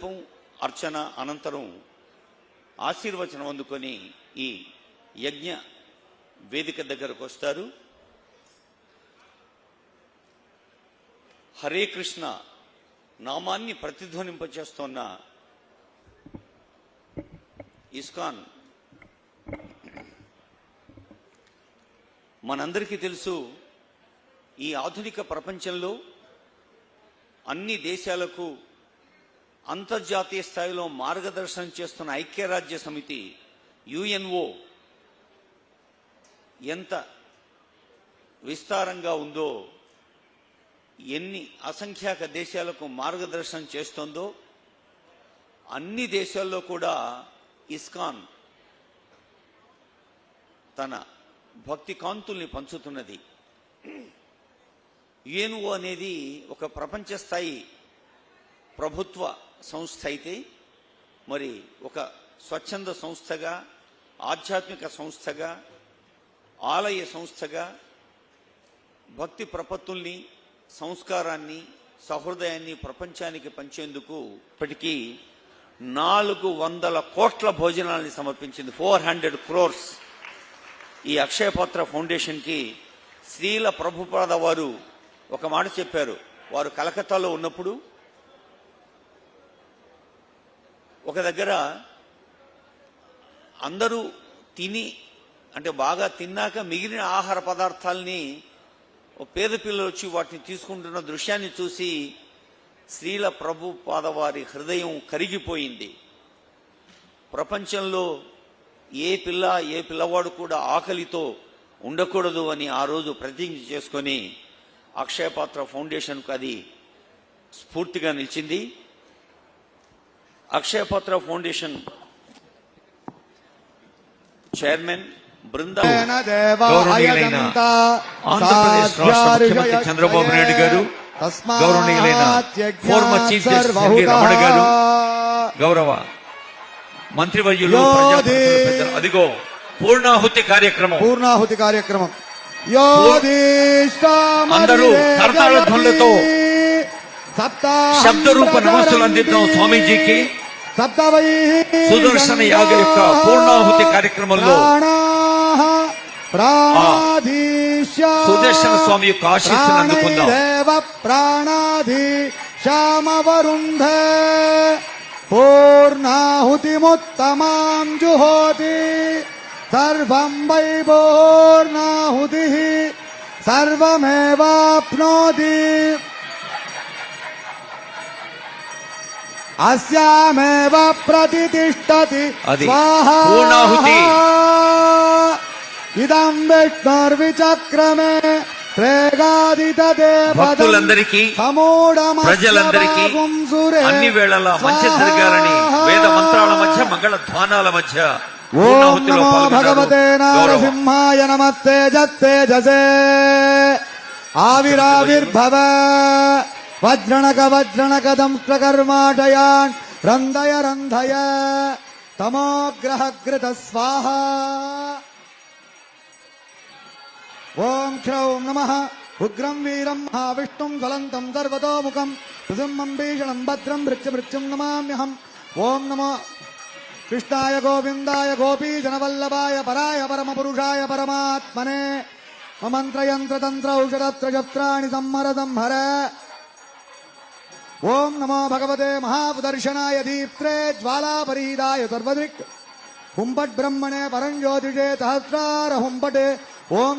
మండపం అర్చన అనంతరం ఆశీర్వచనం అందుకొని ఈ యజ్ఞ వేదిక దగ్గరకు వస్తారు. హరే కృష్ణ నామాన్ని ప్రతిధ్వనింపచేస్తున్న ఇస్కాన్ మనందరికీ తెలుసు, ఈ ఆధునిక ప్రపంచంలో అన్ని దేశాలకు అంతర్జాతీయ స్థాయిలో మార్గదర్శనం చేస్తున్న ఐక్యరాజ్య సమితి యుఎన్ఓ ఎంత విస్తారంగా ఉందో, ఎన్ని అసంఖ్యాక దేశాలకు మార్గదర్శనం చేస్తుందో, అన్ని దేశాల్లో కూడా ఇస్కాన్ తన భక్తి కాంతుల్ని పంచుతున్నది. యుఎన్ఓ అనేది ఒక ప్రపంచ స్థాయి ప్రభుత్వ సంస్థ అయితే, మరి ఒక స్వచ్ఛంద సంస్థగా, ఆధ్యాత్మిక సంస్థగా, ఆలయ సంస్థగా భక్తి ప్రపత్తుల్ని, సంస్కారాన్ని, సహృదయాన్ని ప్రపంచానికి పంచేందుకు ఇప్పటికీ 400 కోట్ల భోజనాల్ని సమర్పించింది. 400 crores. ఈ అక్షయపాత్ర ఫౌండేషన్కి శ్రీల ప్రభుపాద వారు ఒక మాట చెప్పారు. వారు కలకత్తాలో ఉన్నప్పుడు ఒక దగ్గర అందరూ తిని, అంటే బాగా తిన్నాక మిగిలిన ఆహార పదార్థాలని పేద పిల్లలు వచ్చి వాటిని తీసుకుంటున్న దృశ్యాన్ని చూసి శ్రీల ప్రభుపాద వారి హృదయం కరిగిపోయింది. ప్రపంచంలో ఏ పిల్లవాడు కూడా ఆకలితో ఉండకూడదు అని ఆ రోజు ప్రతిజ్ఞ చేసుకొని అక్షయపాత్ర ఫౌండేషన్కు అది స్ఫూర్తిగా నిలిచింది. అక్షయపాత్ర ఫౌండేషన్ చైర్మన్ బృందా గౌరవనీయులైన ఆంధ్రప్రదేశ్ రాష్ట్ర ముఖ్యమంత్రి చంద్రబాబు నాయుడు గారు, గౌరవనీయులైన former chief justice N V Ramana గారు, గౌరవ మంత్రివర్యులు, అదిగో పూర్ణాహుతి కార్యక్రమం అందరూ కర్తాళ ధ్వనులతో శబ్ద రూప నమస్సులు అందిద్దాం స్వామీజీకి. సుదర్శన యాగ యొక్క పూర్ణాహుతి కార్యక్రమంలో సుదర్శన స్వామి యొక్క ఆశీస్సును అందుకుందాం. శ్యామవరుంధే పూర్ణాహుతిముత్తమాం జుహోతి సర్వం వై పూర్ణాహుతి సర్వమేవాప్నోతి అస్యామేవ ప్రతిష్ఠతి స్వాహా ఇదం విష్ణుర్విచక్రమే భక్తులందరికీ, ప్రజలందరికీ అన్ని వేళలా మంచి జరగాలని వేద మంత్రాల మధ్య, మంగళ ధ్వానాల మధ్య ఓం నమో భగవతే నారసింహాయ నమస్తే జత్తేజసే ఆవిరావిర్భవ వజ్రణక దంష్ట్రకర్మాటయాన్ రంధయ తమోగ్రహగృత స్వాహ. ఓం క్షౌం నమః ఉగ్రం వీరం మహావిష్ణుం జ్వలంతం సర్వతోముఖం నృసింహం భీషణం భద్రం భృత్యమృత్యుం నమామ్యహం. ఓం నమో కృష్ణాయ గోవిందాయ గోపీజనవల్లభాయ పరాయ పరమపురుషాయ పరమాత్మనే మంత్రయంత్రతంత్ర ఔషధత్రజత్రాణి సంహర. ఓం నమో భగవతే మహాపుదర్శనాయ దీప్త్రే జ్వాలాపరీదాయ సర్వదృక్ హుంపట్ బ్రహ్మణే పరంజ్యోతిషే సహస్రార హుంపటే. ఓం